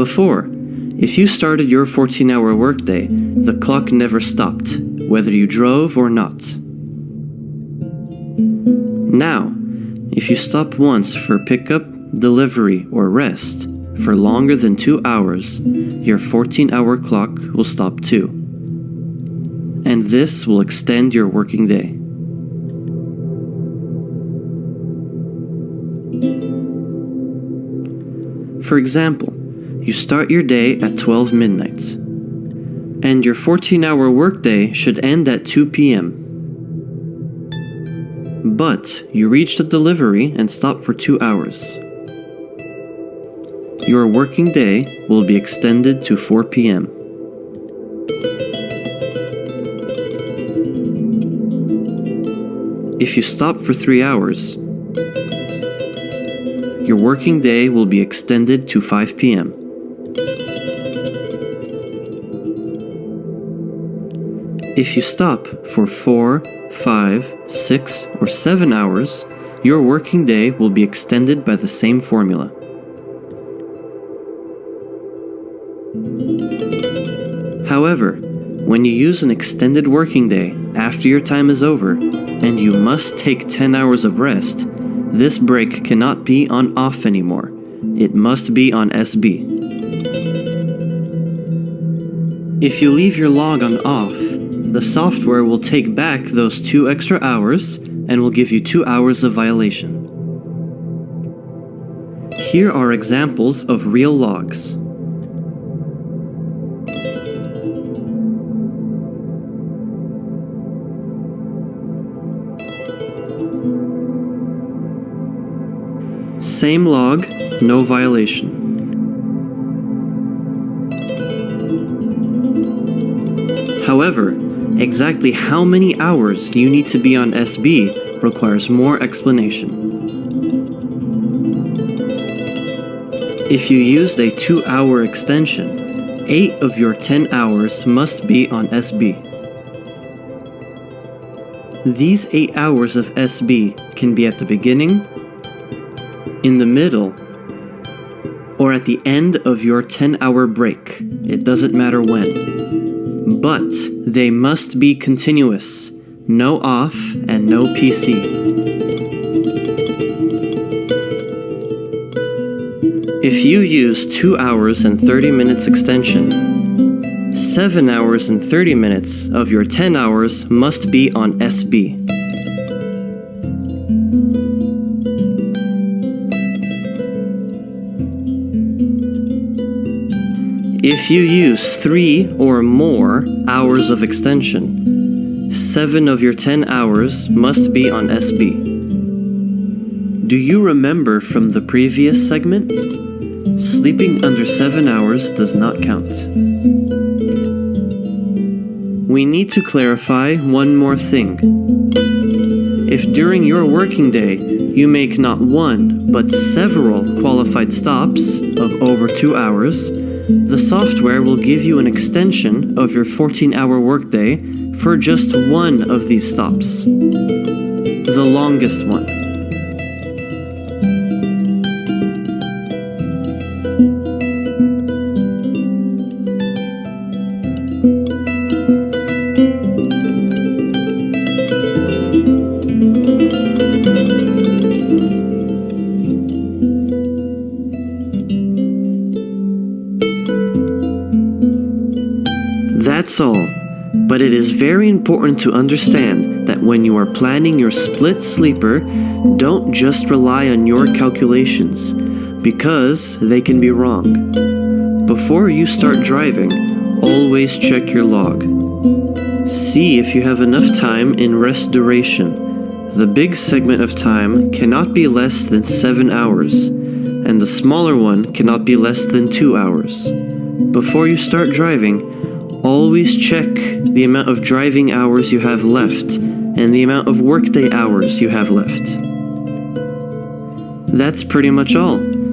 before, if you started your 14-hour workday, the clock never stopped, whether you drove or not. Now, if you stop once for pickup, delivery, or rest for longer than 2 hours, your 14-hour clock will stop too. And this will extend your working day. For example, you start your day at 12 midnight, and your 14-hour workday should end at 2 p.m. But you reach the delivery and stop for 2 hours. Your working day will be extended to 4 p.m. If you stop for 3 hours, your working day will be extended to 5 p.m. If you stop for 4, 5, 6, or 7 hours, your working day will be extended by the same formula. However, when you use an extended working day after your time is over, and you must take 10 hours of rest, this break cannot be on off anymore. It must be on SB. If you leave your log on off, the software will take back those 2 extra hours and will give you 2 hours of violation. Here are examples of real logs. Same log, no violation. However, exactly how many hours you need to be on SB requires more explanation. If you used a 2-hour extension, 8 of your 10 hours must be on SB. These 8 hours of SB can be at the beginning, in the middle, or at the end of your 10-hour break. It doesn't matter when. But they must be continuous, no off and no PC. If you use 2 hours and 30 minutes extension, 7 hours and 30 minutes of your 10 hours must be on SB. If you use 3 or more hours of extension, 7 of your 10 hours must be on SB. Do you remember from the previous segment? Sleeping under 7 hours does not count. We need to clarify one more thing. If during your working day you make not one, but several qualified stops of over 2 hours, the software will give you an extension of your 14-hour workday for just one of these stops, the longest one. That's all, but it is very important to understand that when you are planning your split sleeper, don't just rely on your calculations, because they can be wrong. Before you start driving, always check your log. See if you have enough time in rest duration. The big segment of time cannot be less than 7 hours, and the smaller one cannot be less than 2 hours. Before you start driving, always check the amount of driving hours you have left and the amount of workday hours you have left. That's pretty much all.